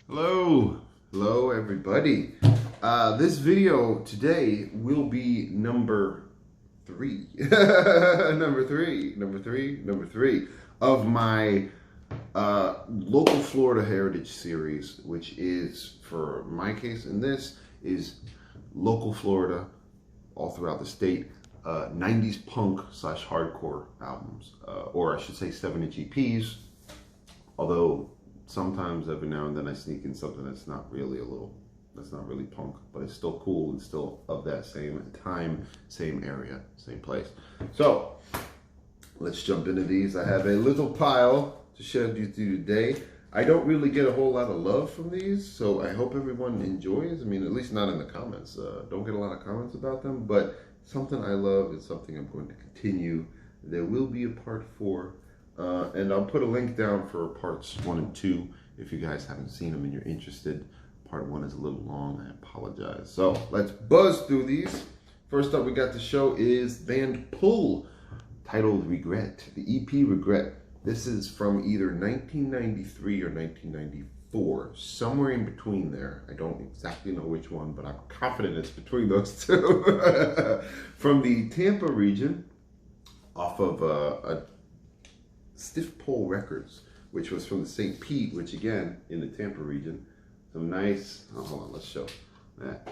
Hello everybody. This video today will be number three, number three of my local Florida heritage series, which is, for my case in this, is local Florida, all throughout the state, 90s punk / hardcore albums, or I should say 7-inch EPs, although sometimes every now and then I sneak in something that's not really punk, but it's still cool and still of that same time, same area, same place. So let's jump into these. I have a little pile to share with you today. I don't really get a whole lot of love from these, so I hope everyone enjoys. I mean, at least not in the comments. Don't get a lot of comments about them, but something I love is something I'm going to continue. There will be a part 4. And I'll put a link down for parts 1 and 2 if you guys haven't seen them and you're interested. Part 1 is a little long, I apologize. So let's buzz through these. First up we got to show is band Pull, titled Regret, the EP Regret. This is from either 1993 or 1994, somewhere in between there. I don't exactly know which one, but I'm confident it's between those two. From the Tampa region, off of a Stiff Pole Records, which was from the St. Pete, which again, in the Tampa region. Some nice, oh, hold on, let's show that.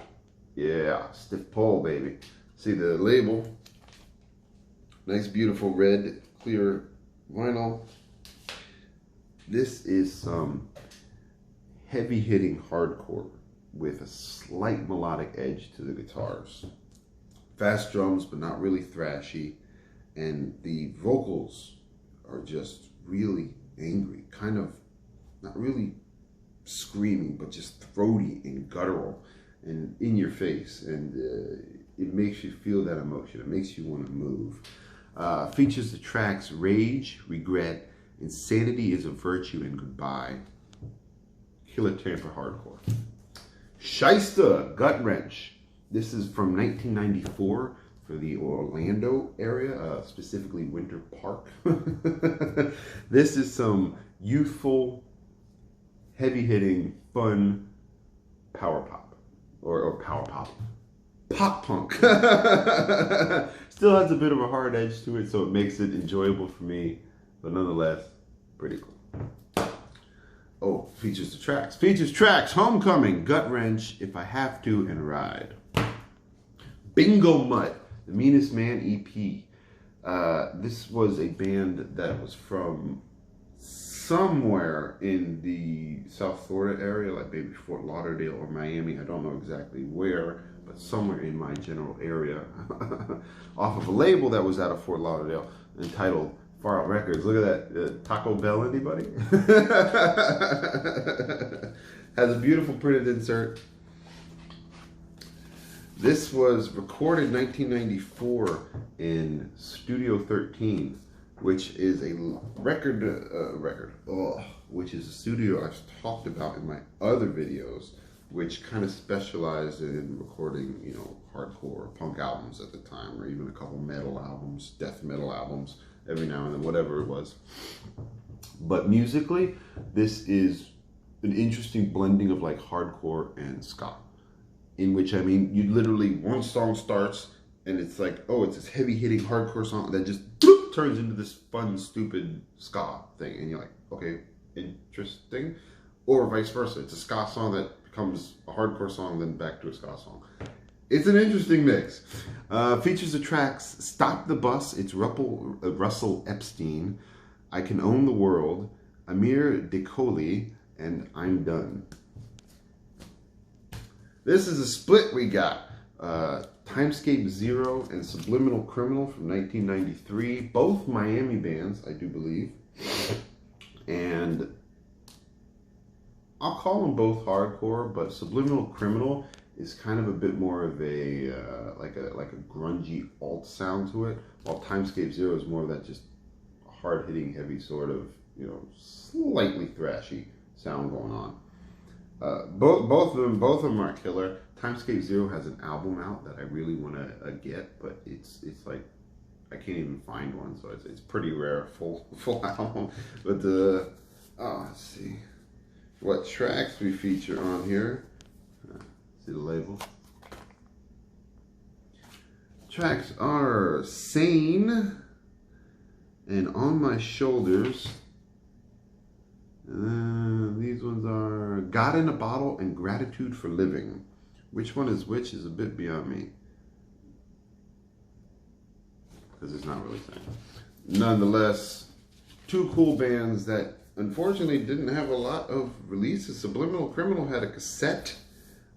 Yeah, Stiff Pole, baby. See the label. Nice, beautiful red, clear vinyl. This is some heavy-hitting hardcore with a slight melodic edge to the guitars. Fast drums, but not really thrashy. And the vocals are just really angry, kind of not really screaming, but just throaty and guttural and in your face, and it makes you feel that emotion. It makes you want to move. Features the tracks Rage, Regret, Insanity is a Virtue, and Goodbye. Killer Tampa hardcore. Shyster, Gut Wrench. This is from 1994. For the Orlando area, specifically Winter Park. This is some youthful, heavy-hitting, fun power pop, or power pop, pop punk. Still has a bit of a hard edge to it, so it makes it enjoyable for me, but nonetheless, pretty cool. Oh, features the tracks. Features tracks, Homecoming, Gut Wrench, If I Have to, and Ride. Bingo Mutt, the Meanest Man EP. This was a band that was from somewhere in the South Florida area, like maybe Fort Lauderdale or Miami. I don't know exactly where, but somewhere in my general area. Off of a label that was out of Fort Lauderdale entitled Far Out Records. Look at that. Taco Bell, anybody? Has a beautiful printed insert. This was recorded 1994 in Studio 13, which is a which is a studio I've talked about in my other videos, which kind of specialized in recording, you know, hardcore punk albums at the time, or even a couple metal albums, death metal albums, every now and then, whatever it was. But musically, this is an interesting blending of like hardcore and ska. In which, I mean, you literally, one song starts and it's like, oh, it's this heavy-hitting hardcore song that just bloop, turns into this fun, stupid ska thing. And you're like, okay, interesting. Or vice versa. It's a ska song that becomes a hardcore song, then back to a ska song. It's an interesting mix. Features the tracks Stop the Bus, it's Russell Epstein, I Can Own the World, Amir Dekoli, and I'm Done. This is a split we got. Timescape Zero and Subliminal Criminal from 1993. Both Miami bands, I do believe. And I'll call them both hardcore, but Subliminal Criminal is kind of a bit more of a like a grungy alt sound to it, while Timescape Zero is more of that just hard-hitting, heavy sort of, you know, slightly thrashy sound going on. Both of them are killer. Timescape Zero has an album out that I really want to get, but it's like I can't even find one, so it's pretty rare full album. But let's see, what tracks we feature on here. See the label. Tracks are Sane and On My Shoulders. These ones are God in a Bottle and Gratitude for Living. Which one is which is a bit beyond me, because it's not really saying. Nonetheless, two cool bands that unfortunately didn't have a lot of releases. Subliminal Criminal had a cassette,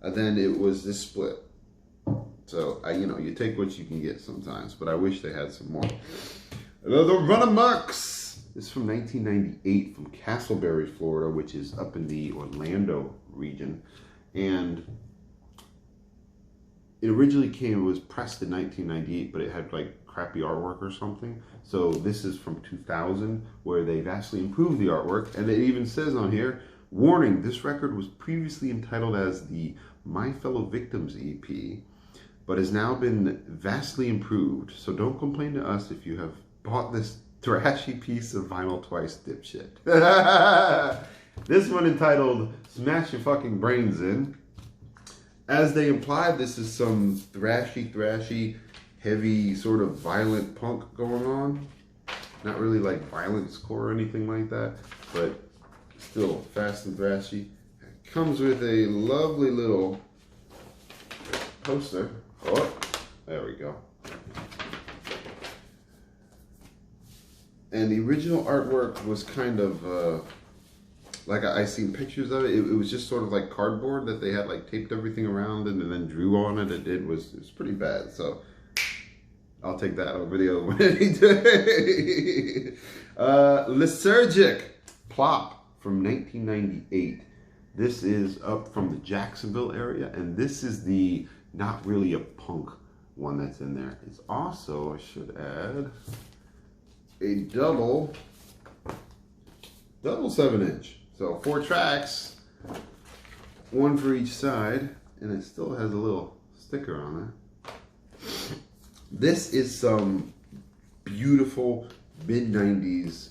and then it was this split. So, you take what you can get sometimes, but I wish they had some more. Another Run Amucks. This is from 1998 from Castleberry, Florida, which is up in the Orlando region. And it originally it was pressed in 1998, but it had like crappy artwork or something. So this is from 2000, where they vastly improved the artwork. And it even says on here, warning, this record was previously entitled as the My Fellow Victims EP, but has now been vastly improved. So don't complain to us if you have bought this trashy piece of vinyl twice, dipshit. This one entitled Smash Your Fucking Brains In. As they implied, this is some thrashy, heavy, sort of violent punk going on. Not really like violence core or anything like that, but still fast and thrashy. It comes with a lovely little poster. Oh, there we go. And the original artwork was kind of, like I seen pictures of it. It was just sort of like cardboard that they had like taped everything around it and then drew on it. It was pretty bad. So I'll take that over the other one any day. Lysergic Plop from 1998. This is up from the Jacksonville area, and this is the not really a punk one that's in there. It's also, I should add, a double 7-inch. So 4 tracks, 1 for each side, and it still has a little sticker on it. This is some beautiful mid-90s,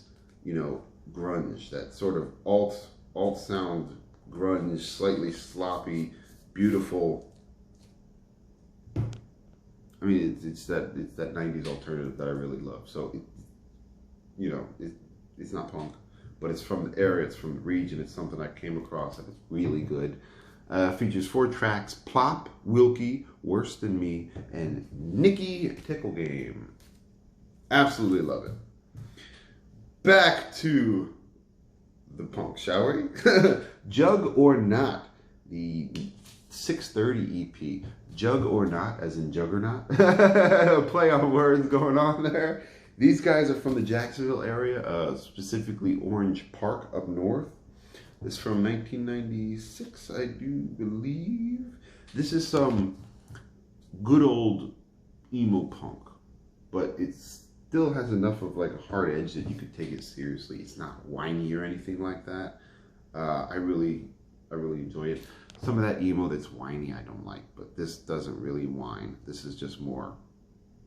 grunge, that sort of alt sound grunge, slightly sloppy, beautiful. I mean, it's that 90s alternative that I really love. So, it's not punk, but it's from the area, it's from the region. It's something I came across that is really good. Features 4 tracks: Plop, Wilkie, Worse Than Me, and Nicky Tickle Game. Absolutely love it. Back to the punk, shall we? Jug or Not, the 630 EP. Jug or Not, as in Juggernaut. Play on words going on there. These guys are from the Jacksonville area, specifically Orange Park up north. This is from 1996, I do believe. This is some good old emo punk, but it still has enough of like a hard edge that you could take it seriously. It's not whiny or anything like that. I really enjoy it. Some of that emo that's whiny I don't like, but this doesn't really whine. This is just more,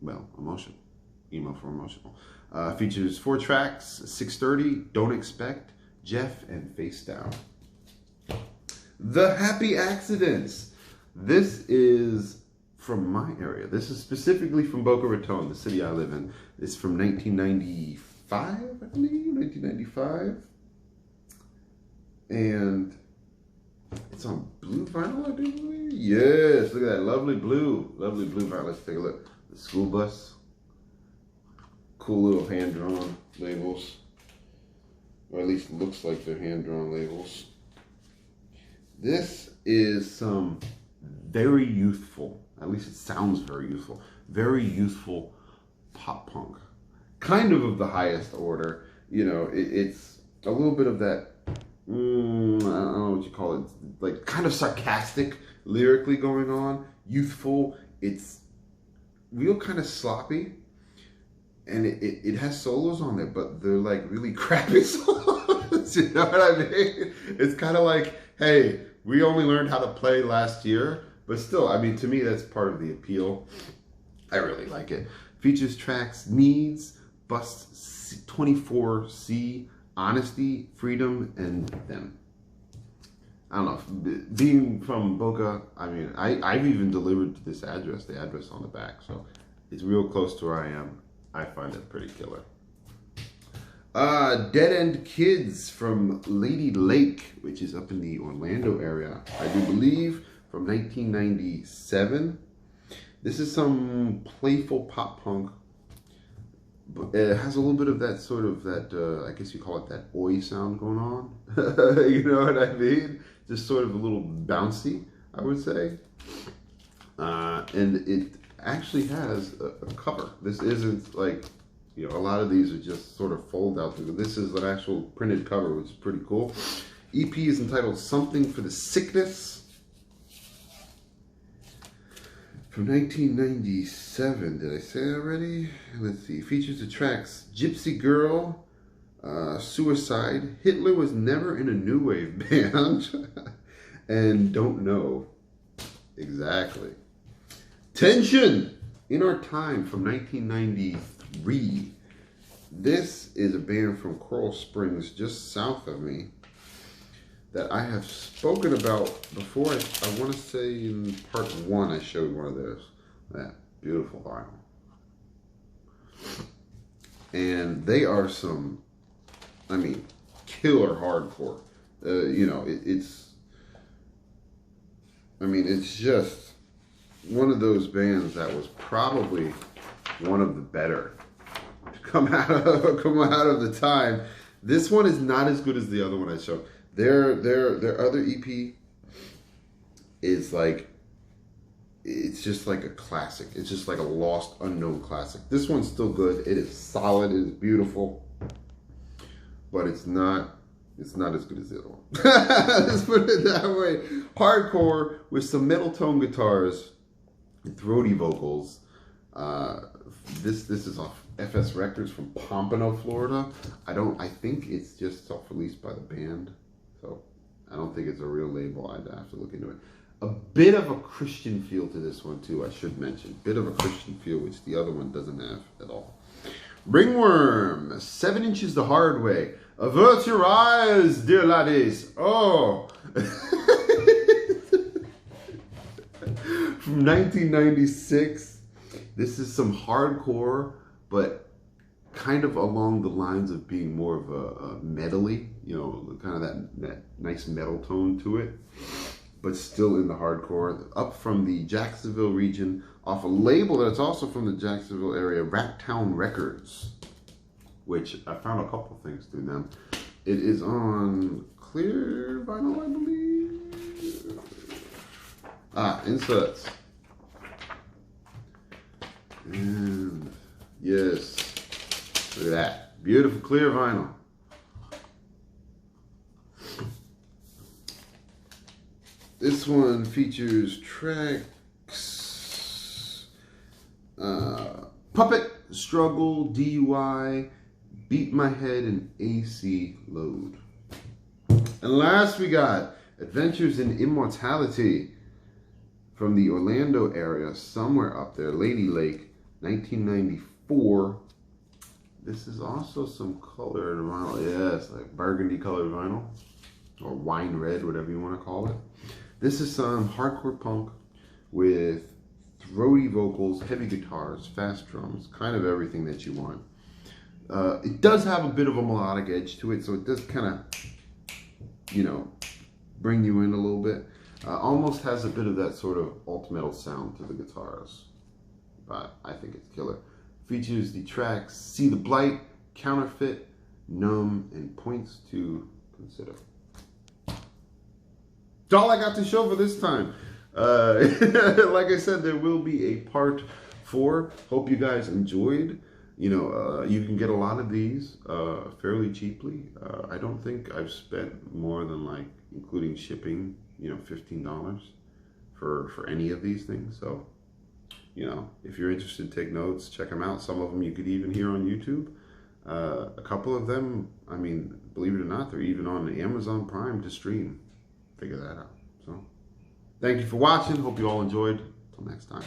emotional. Emo for emotional. Features 4 tracks: 630, Don't Expect, Jeff, and Face Down. The Happy Accidents. This is from my area. This is specifically from Boca Raton, the city I live in. It's from 1995, I believe, 1995. And it's on blue vinyl, I do believe. Yes, look at that lovely blue vinyl. Let's take a look. The school bus. Cool little hand-drawn labels, or at least looks like they're hand-drawn labels. This is some very youthful, at least it sounds very youthful pop punk. Kind of the highest order. It's a little bit of that, I don't know what you call it, like kind of sarcastic lyrically going on, youthful. It's real kind of sloppy. And it has solos on there, but they're like really crappy solos. You know what I mean? It's kind of like, hey, we only learned how to play last year, but still, I mean, to me, that's part of the appeal. I really like it. Features tracks: Needs, Bust 24C, Honesty, Freedom, and Them. I don't know. Being from Boca, I mean, I've even delivered to this address, the address on the back. So it's real close to where I am. I find it pretty killer. Dead End Kids from Lady Lake, which is up in the Orlando area. I do believe from 1997. This is some playful pop punk. It has a little bit of that sort of that, I guess you call it that oi sound going on. You know what I mean? Just sort of a little bouncy, I would say. And it actually has a cover. This isn't like, you know, a lot of these are just sort of fold out. This is an actual printed cover, which is pretty cool. EP is entitled Something for the Sickness. From 1997, did I say it already? Let's see. Features the tracks Gypsy Girl, Suicide, Hitler Was Never in a New Wave Band, and Don't Know. Exactly. Tension in Our Time from 1993. This is a band from Coral Springs, just south of me, that I have spoken about before. I want to say in part 1 I showed one of those. That beautiful vinyl. And they are some, I mean, killer hardcore. You know, it's just one of those bands that was probably one of the better to come out of the time. This one is not as good as the other one I showed. Their other EP is like, it's just like a classic. It's just like a lost, unknown classic. This one's still good. It is solid. It is beautiful, but it's not as good as the other one. Let's put it that way. Hardcore with some metal tone guitars and throaty vocals. This is off FS Records from Pompano, Florida. I think it's just self-released by the band. So I don't think it's a real label. I'd have to look into it. A bit of a Christian feel to this one too, I should mention. Bit of a Christian feel, which the other one doesn't have at all. Ringworm, 7 Inches the Hard Way. Avert your eyes, dear laddies. Oh. From 1996. This is some hardcore, but kind of along the lines of being more of a metally, you know, kind of that nice metal tone to it, but still in the hardcore. Up from the Jacksonville region, off a label that's also from the Jacksonville area, Rattown Records, which I found a couple things through them. It is on clear vinyl, I believe. Inserts. And yes. Look at that. Beautiful clear vinyl. This one features tracks Puppet, Struggle, DUI, Beat My Head, and AC Load. And last we got Adventures in Immortality from the Orlando area, somewhere up there, Lady Lake, 1994. This is also some colored vinyl. Yes, like burgundy colored vinyl, or wine red, whatever you want to call it. This is some hardcore punk with throaty vocals, heavy guitars, fast drums, kind of everything that you want. It does have a bit of a melodic edge to it, so it does kind of, you know, bring you in a little bit. Almost has a bit of that sort of alt metal sound to the guitars, but I think it's killer. Features the tracks See the Blight, Counterfeit, Numb, and Points to Consider. That's all I got to show for this time. Like I said, there will be a part 4. Hope you guys enjoyed. You know, you can get a lot of these fairly cheaply. I don't think I've spent more than, like, including shipping, you know, $15 for any of these things. So, you know, if you're interested, take notes, check them out. Some of them you could even hear on YouTube. A couple of them, I mean, believe it or not, they're even on Amazon Prime to stream. Figure that out. So, thank you for watching. Hope you all enjoyed. Until next time.